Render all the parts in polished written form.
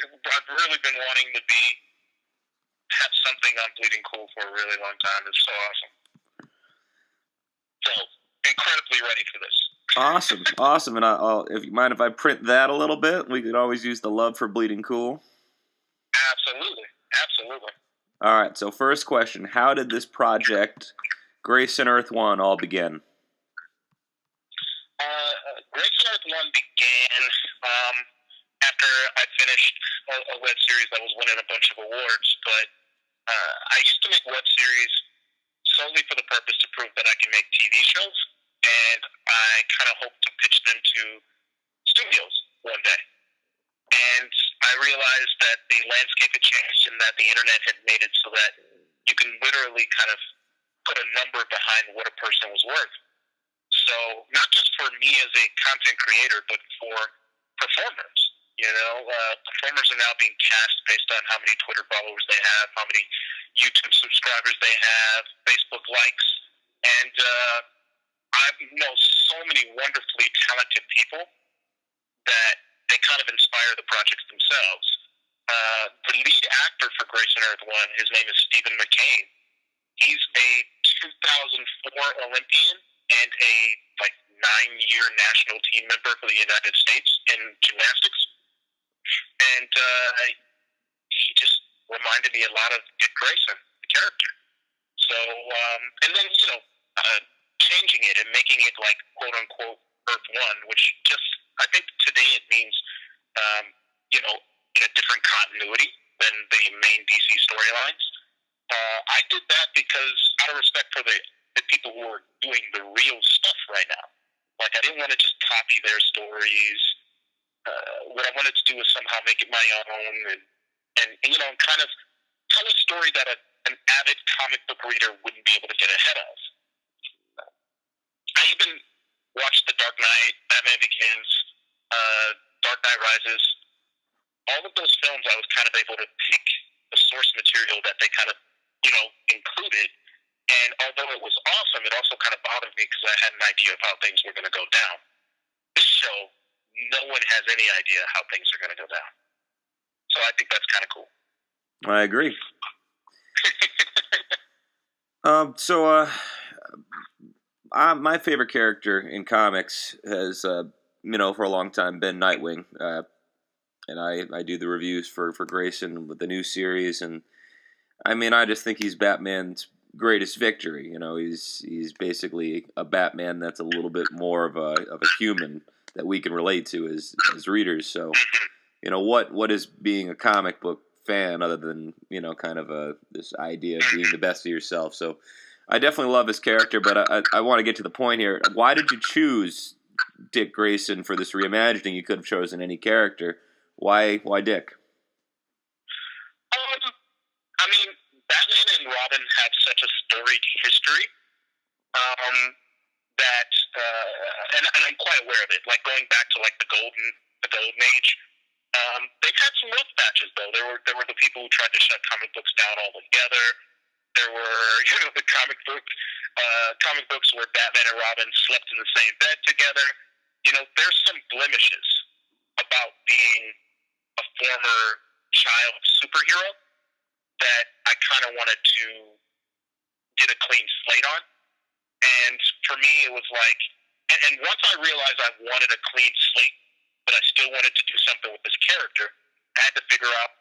I've really been wanting to have something on Bleeding Cool for a really long time. It's so awesome. So, incredibly ready for this. Awesome. And if you mind if I print that a little bit, we could always use the love for Bleeding Cool. Absolutely. All right, so first question, how did this project, Grayson Earth 1, all begin? Grayson Earth 1 began after I finished a web series that was winning a bunch of awards, but I used to make web series solely for the purpose to prove that I can make TV shows, and I kind of hoped to pitch them to studios one day. And I realized that the landscape had changed and that the internet had made it so that you can literally kind of put a number behind what a person was worth. So not just for me as a content creator, but for performers. Performers are now being cast based on how many Twitter followers they have, how many YouTube subscribers they have, Facebook likes, and I know so many wonderfully talented people that they kind of inspire the projects themselves. The lead actor for Grayson Earth 1, his name is Stephen McCain. He's a 2004 Olympian and a 9-year national team member for the United States in gymnastics. And he just reminded me a lot of Dick Grayson, the character. So, and then, changing it and making it quote unquote Earth 1, which just, I think today it means, in a different continuity than the main DC storylines. I did that because out of respect for the people who are doing the real stuff right now. I didn't want to just copy their stories. What I wanted to do was somehow make it my own and kind of tell a story that an avid comic book reader wouldn't be able to get ahead of. I even watched The Dark Knight, Batman Begins, Dark Knight Rises. All of those films, I was kind of able to pick the source material that they kind of, included. And although it was awesome, it also kind of bothered me because I had an idea of how things were going to go down. This show, no one has any idea how things are going to go down. So I think that's kind of cool. I agree. My favorite character in comics has, for a long time been Nightwing. And I do the reviews for Grayson with the new series. And, I just think he's Batman's greatest victory. He's basically a Batman that's a little bit more of a human that we can relate to as readers. So, what is being a comic book fan other than, kind of this idea of being the best of yourself? So I definitely love his character, but I want to get to the point here. Why did you choose Dick Grayson for this reimagining? You could have chosen any character. Why Dick? Batman and Robin have such a storied history that, and I'm quite aware of it. Going back to the Golden Age, they've had some rough patches though. There were the people who tried to shut comic books down altogether. There were the comic books where Batman and Robin slept in the same bed together. There's some blemishes about being a former child superhero that I kind of wanted to get a clean slate on. And for me, it was and once I realized I wanted a clean slate, but I still wanted to do something with this character, I had to figure out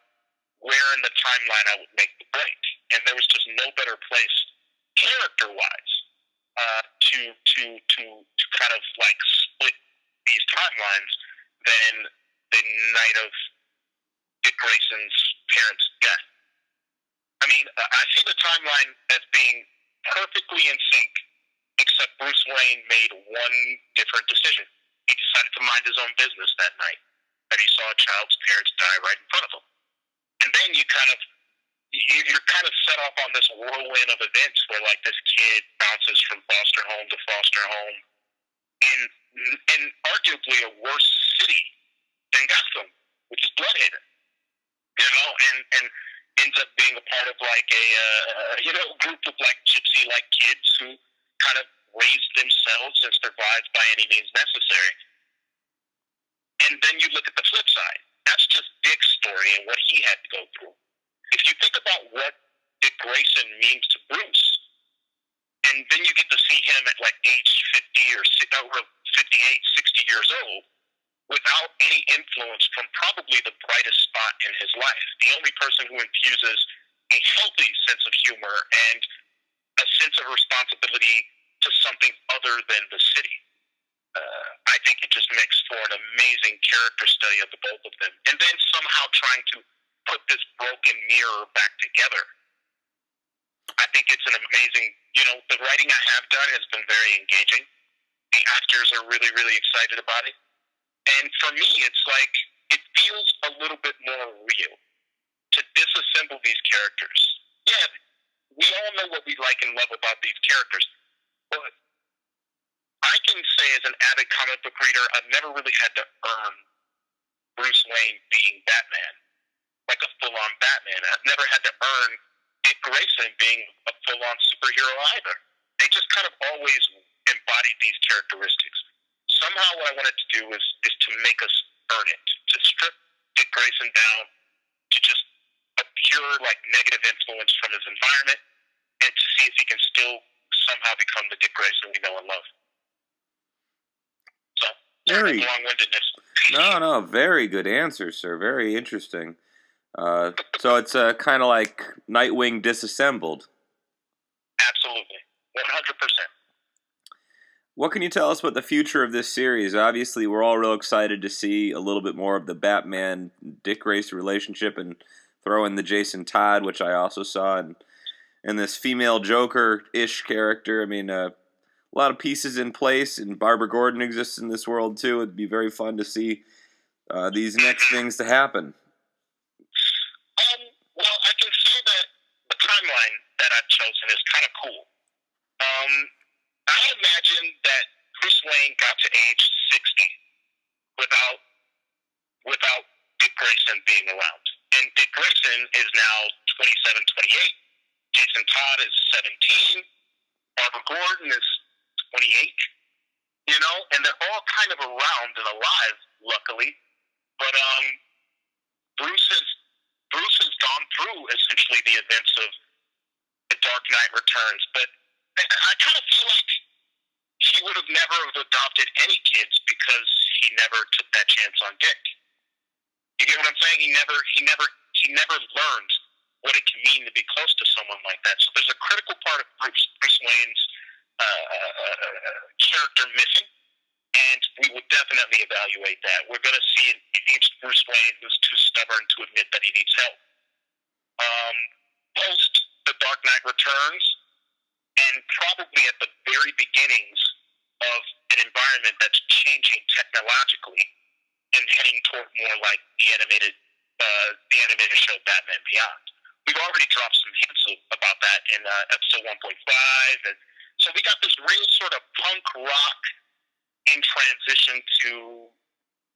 where in the timeline I would make the break. And there was just no better place, character-wise, to kind of split these timelines than the night of Dick Grayson's parents' death. I see the timeline as being perfectly in sync, except Bruce Wayne made one different decision. He decided to mind his own business that night, and he saw a child's parents die right in front of him. And then you're kind of set off on this whirlwind of events where this kid bounces from foster home to foster home in arguably a worse city than Gotham, which is Bloodhaven. And ends up being a part of a group of gypsy kids who kind of raised themselves and survived by any means necessary. And then you look at the flip side. That's just Dick's story. backstory and what he had to go through. If you think about what Dick Grayson means to Bruce, and then you get to see him at like age 50 or 58, 60 years old, without any influence from probably the brightest spot in his life. The only person who infuses a healthy sense of humor and a sense of responsibility to something other than the city. I think it just makes for an amazing character study of the both of them. And then somehow trying to put this broken mirror back together. I think it's an amazing, the writing I have done has been very engaging. The actors are really, really excited about it. And for me, it's like, it feels a little bit more real to disassemble these characters. Yeah, we all know what we like and love about these characters, but I can say as an avid comic book reader, I've never really had to earn Bruce Wayne being Batman, like a full-on Batman. I've never had to earn Dick Grayson being a full-on superhero either. They just kind of always embodied these characteristics. Somehow what I wanted to do is to make us earn it, to strip Dick Grayson down to just a pure, like, negative influence from his environment, and to see if he can still somehow become the Dick Grayson we know and love. So, very long-windedness. No, very good answer, sir. Very interesting. So it's kind of like Nightwing disassembled. Absolutely. 100%. What can you tell us about the future of this series? Obviously, we're all real excited to see a little bit more of the Batman-Dick Grayson relationship and throw in the Jason Todd, which I also saw, and this female Joker-ish character. I mean, a lot of pieces in place, and Barbara Gordon exists in this world, too. It'd be very fun to see these next things to happen. Well, I can say that the timeline that I've chosen is kind of cool. I imagine that Bruce Wayne got to age 60 without Dick Grayson being around. And Dick Grayson is now 27, 28. Jason Todd is 17. Barbara Gordon is 28. And they're all kind of around and alive, luckily. But Bruce has gone through essentially the events of The Dark Knight Returns, but I kind of feel like he would have never have adopted any kids because he never took that chance on Dick. You get what I'm saying? He never learned what it can mean to be close to someone like that. So there's a critical part of Bruce Wayne's character missing, and we will definitely evaluate that. We're going to see an aged Bruce Wayne who's too stubborn to admit that he needs help. Post The Dark Knight Returns, and probably at the very beginnings of an environment that's changing technologically and heading toward more like the animated show Batman Beyond. We've already dropped some hints about that in episode 1.5, and so we got this real sort of punk rock in transition to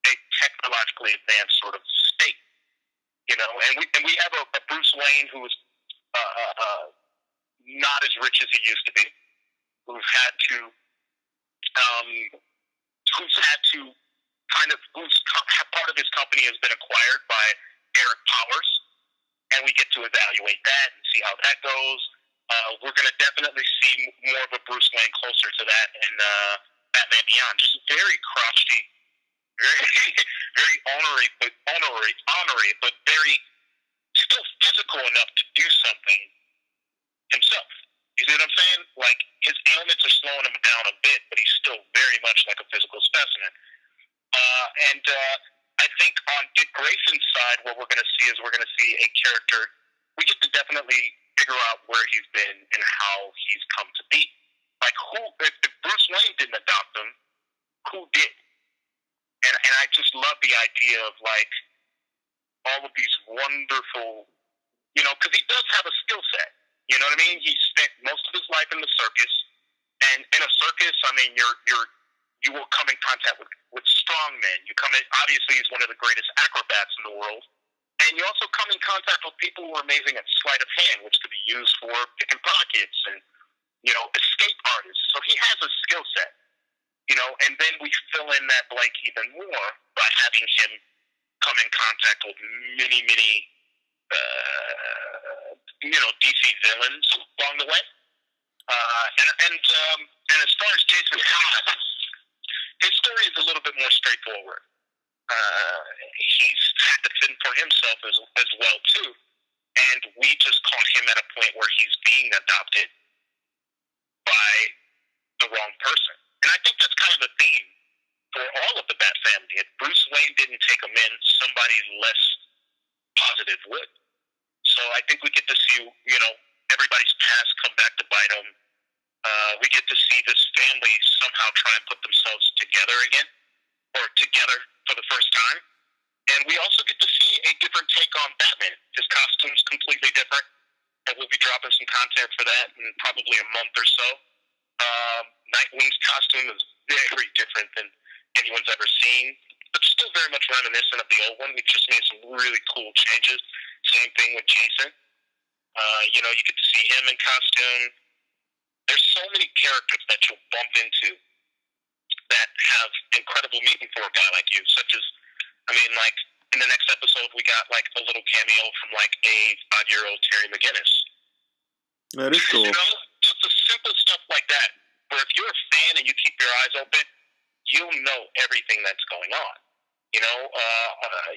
a technologically advanced sort of state, and we have a Bruce Wayne who's not as rich as he used to be, who's part of his company has been acquired by Eric Powers, and we get to evaluate that and see how that goes. We're going to definitely see more of a Bruce Wayne closer to that in Batman Beyond. Just very crotchety, very very ornery, but very still physical enough to do something himself. You see what I'm saying? Like, his ailments are slowing him down a bit, but he's still very much like a physical specimen. And I think on Dick Grayson's side, what we're going to see is a character. We get to definitely figure out where he's been and how he's come to be. Like, if Bruce Wayne didn't adopt him, who did? And I just love the idea of, like, all of these wonderful, because he does have a skill set. You know what I mean? He spent most of his life in the circus, and in a circus, I mean, you will come in contact with strong men. Obviously, he's one of the greatest acrobats in the world, and you also come in contact with people who are amazing at sleight of hand, which could be used for picking pockets and escape artists. So he has a skill set, and then we fill in that blank even more by having him come in contact with many, DC villains along the way. And as far as Jason Todd, his story is a little bit more straightforward. He's had to fend for himself as well too, and we just caught him at a point where he's being adopted by the wrong person. And I think that's kind of a theme for all of the Bat family. If Bruce Wayne didn't take him in, somebody less positive would. So I think we get to see, everybody's past come back to bite them. We get to see this family somehow try and put themselves together again, or together for the first time. And we also get to see a different take on Batman. His costume's completely different, and we'll be dropping some content for that in probably a month or so. Nightwing's costume is very different than anyone's ever seen, but still very much reminiscent of the old one. We've just made some really cool changes. Same thing with Jason. You get to see him in costume. There's so many characters that you'll bump into that have incredible meaning for a guy like you, such as, in the next episode, we got, a little cameo from, a 5-year-old Terry McGinnis. That is cool. Just the simple stuff like that, where if you're a fan and you keep your eyes open, you'll know everything that's going on.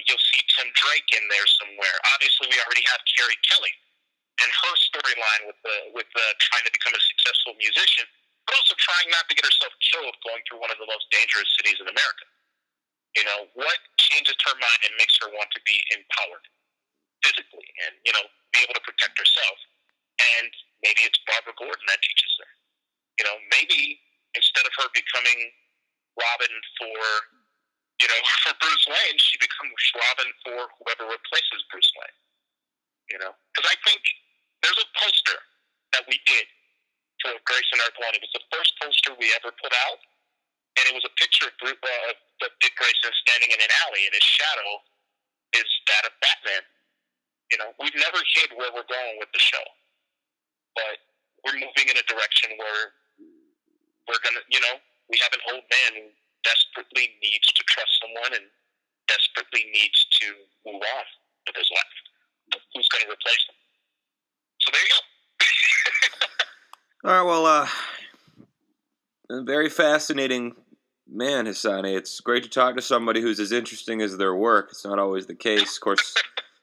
You'll see Tim Drake in there somewhere. Obviously, we already have Carrie Kelly and her storyline with trying to become a successful musician, but also trying not to get herself killed going through one of the most dangerous cities in America. What changes her mind and makes her want to be empowered physically and, be able to protect herself? And maybe it's Barbara Gordon that teaches her. Maybe instead of her becoming Robin for Bruce Wayne, she becomes Robin for whoever replaces Bruce Wayne. Because I think there's a poster that we did for Grayson Earth One. It was the first poster we ever put out, and it was a picture of Dick Grayson standing in an alley, and his shadow is that of Batman. We've never hid where we're going with the show, but we're moving in a direction where we're gonna, we have an old man who desperately needs to trust someone and desperately needs to move on with his life. Who's going to replace him? So there you go. All right, well, a very fascinating man, Hisonni. It's great to talk to somebody who's as interesting as their work. It's not always the case. Of course,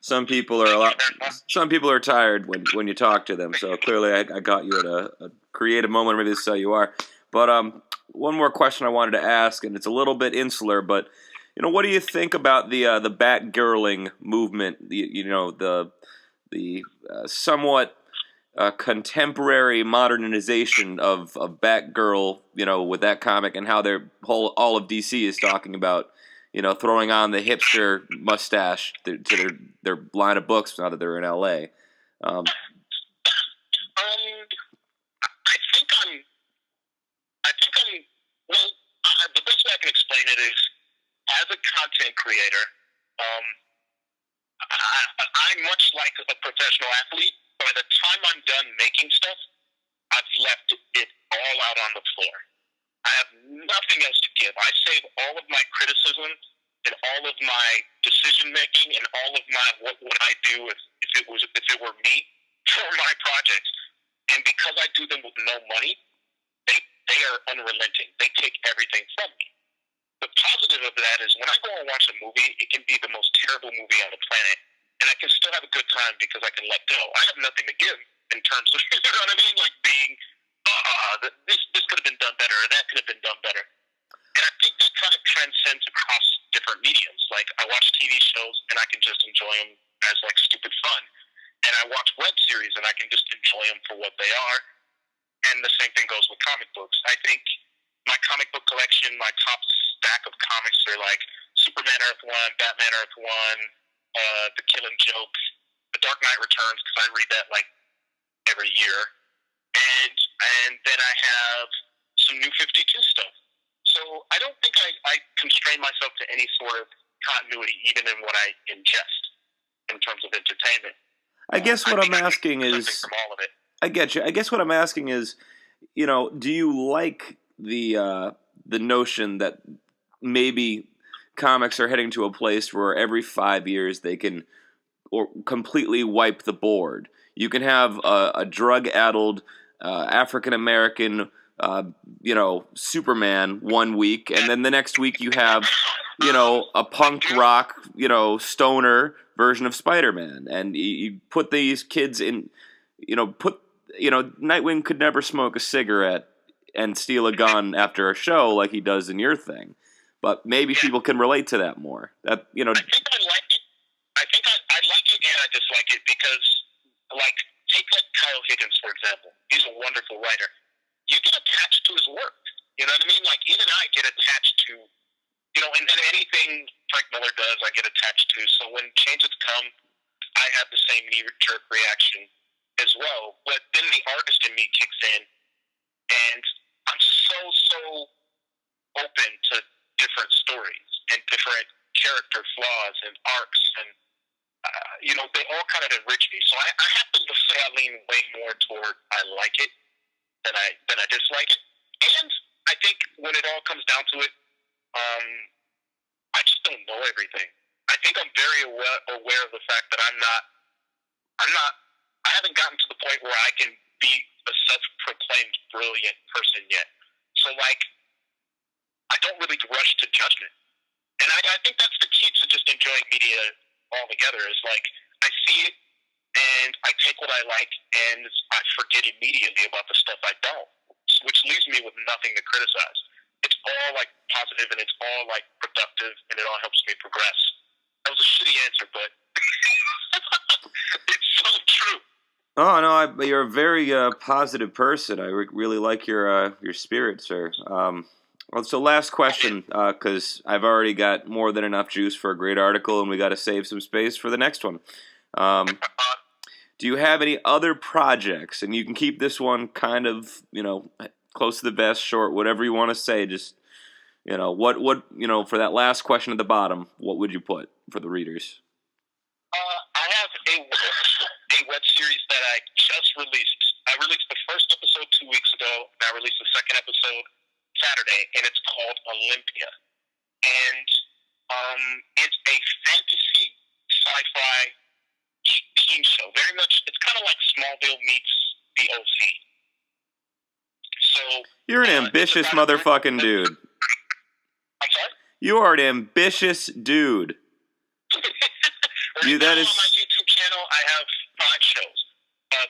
some people are tired when you talk to them. So clearly, I got you at a creative moment. Maybe this is how you are. But one more question I wanted to ask, and it's a little bit insular, but what do you think about the Batgirling movement? The somewhat contemporary modernization of Batgirl, with that comic, and how all of DC is talking about, throwing on the hipster mustache to their line of books now that they're in LA. The best way I can explain it is, as a content creator, I'm much like a professional athlete. By the time I'm done making stuff, I've left it all out on the floor. I have nothing else to give. I save all of my criticism and all of my decision making and all of my what would I do if it were me for my projects. And because I do them with no money, they are unrelenting. They take everything from me. The positive of that is when I go and watch a movie, it can be the most terrible movie on the planet, and I can still have a good time because I can let go. I have nothing to give in terms of, you know what I mean? Like being, this could have been done better, or that could have been done better. And I think that kind of transcends across different mediums. Like I watch TV shows and I can just enjoy them as like stupid fun. And I watch web series and I can just enjoy them for what they are. And the same thing goes with comic books. I think my comic book collection, my top stack of comics are like Superman Earth 1, Batman Earth 1, The Killing Joke, The Dark Knight Returns, because I read that like every year. And then I have some New 52 stuff. So I don't think I constrain myself to any sort of continuity, even in what I ingest in terms of entertainment. I guess what I'm asking is, from all of it. I get you. I guess what I'm asking is, do you like the notion that maybe comics are heading to a place where every 5 years they can or completely wipe the board. You can have a drug-addled African American, Superman one week, and then the next week you have, a punk rock, stoner version of Spider-Man, and you put these kids in, Nightwing could never smoke a cigarette and steal a gun after a show like he does in your thing, but maybe people can relate to that more. That I think I like it. I like it and I dislike it because, like, take like Kyle Higgins, for example. He's a wonderful writer. You get attached to his work. You know what I mean? Like, even I get attached to, and anything Frank Miller does, I get attached to. So when changes come, I have the same knee-jerk reaction as well. But then the artist in me kicks in, and I'm so open to different stories and different character flaws and arcs, and they all kind of enrich me. So I happen to say I lean way more toward I like it than I dislike it. And I think when it all comes down to it, I just don't know everything. I think I'm very aware of the fact that I haven't gotten to the point where I can be a self-proclaimed brilliant person yet. So, like, I don't really rush to judgment. And I think that's the key to just enjoying media altogether is, like, I see it and I take what I like and I forget immediately about the stuff I don't, which leaves me with nothing to criticize. It's all, like, positive and it's all, like, productive and it all helps me progress. That was a shitty answer, but it's so true. Oh no, you're a very positive person. I really like your spirit, sir. Well, so last question, because I've already got more than enough juice for a great article, and we got to save some space for the next one. Do you have any other projects? And you can keep this one kind of, close to the best, short, whatever you want to say. Just, what, for that last question at the bottom, what would you put for the readers? I have a web series that I just released. I released the first episode 2 weeks ago, and I released the second episode Saturday, and it's called Olympia. And it's a fantasy sci-fi teen show. Very much, it's kind of like Smallville meets The OC. So you're an ambitious motherfucking dude. I'm sorry? You are an ambitious dude. On my YouTube channel, I have 5 shows.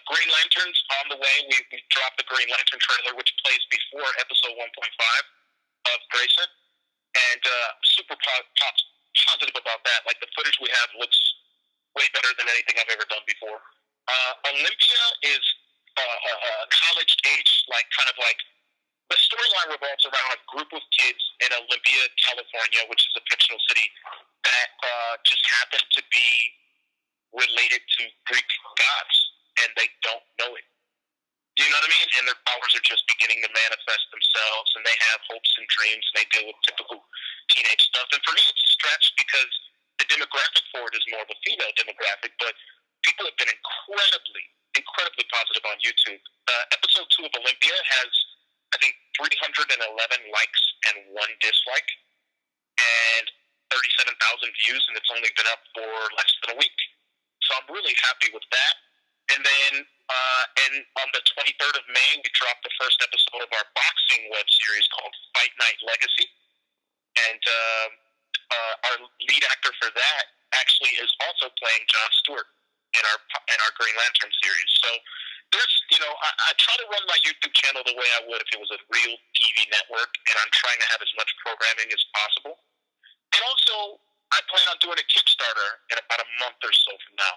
Green Lantern's on the way. We dropped the Green Lantern trailer, which plays before episode 1.5 of Grayson. And super positive about that. Like, the footage we have looks way better than anything I've ever done before. Olympia is a college-age, the storyline revolves around a group of kids in Olympia, California, which is a fictional city that just happen to be related to Greek gods, and they don't know it. You know what I mean? And their powers are just beginning to manifest themselves, and they have hopes and dreams, and they deal with typical teenage stuff. And for me, it's a stretch because the demographic for it is more of a female demographic, but people have been incredibly positive on YouTube. Episode 2 of Olympia has, I think, 311 likes and 1 dislike, and 37,000 views, and it's only been up for less than a week. So I'm really happy with that. And then on the 23rd of May, we dropped the first episode of our boxing web series called Fight Night Legacy. And our lead actor for that actually is also playing Jon Stewart in our Green Lantern series. So there's, I try to run my YouTube channel the way I would if it was a real TV network, and I'm trying to have as much programming as possible. And also, I plan on doing a Kickstarter in about a month or so from now.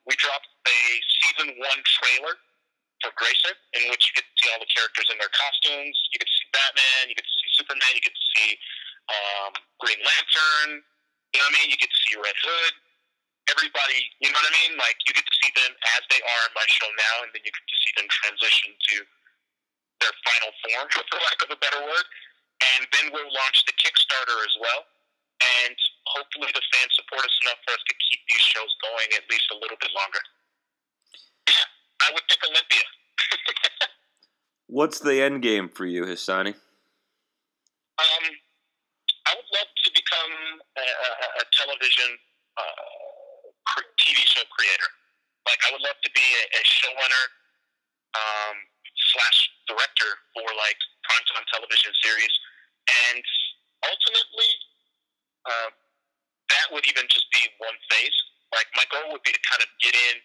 We dropped a season 1 trailer for Grayson, in which you get to see all the characters in their costumes. You get to see Batman, you get to see Superman, you get to see Green Lantern, you know what I mean? You get to see Red Hood. Everybody, you know what I mean? Like, you get to see them as they are in my show now, and then you get to see them transition to their final form, for lack of a better word. And then we'll launch the Kickstarter as well. And hopefully the fans support us enough for us to keep these shows going at least a little bit longer. Yeah, I would pick Olympia. What's the end game for you, Hisonni? I would love to become a television TV show creator. Like, I would love to be a showrunner slash director for like primetime television series, and ultimately, that would even just be one phase. Like, my goal would be to kind of get in,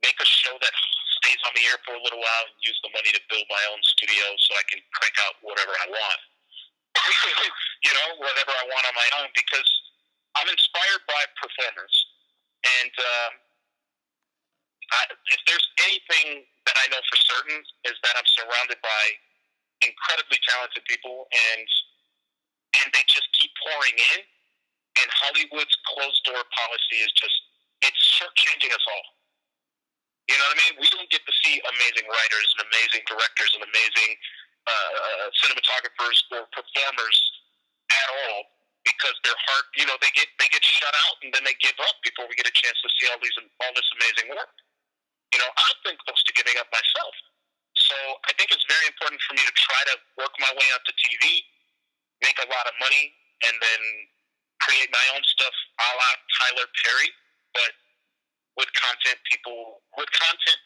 make a show that stays on the air for a little while, and use the money to build my own studio so I can crank out whatever I want. Whatever I want on my own, because I'm inspired by performers. And if there's anything that I know for certain, is that I'm surrounded by incredibly talented people, and they just keep pouring in. And Hollywood's closed door policy is it's shortchanging us all. You know what I mean? We don't get to see amazing writers and amazing directors and amazing cinematographers or performers at all, because their heart, they get shut out, and then they give up before we get a chance to see all this amazing work. I've been close to giving up myself. So I think it's very important for me to try to work my way up to TV, make a lot of money, and then create my own stuff a la Tyler Perry, but with content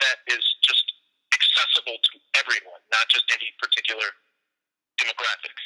that is just accessible to everyone, not just any particular demographic.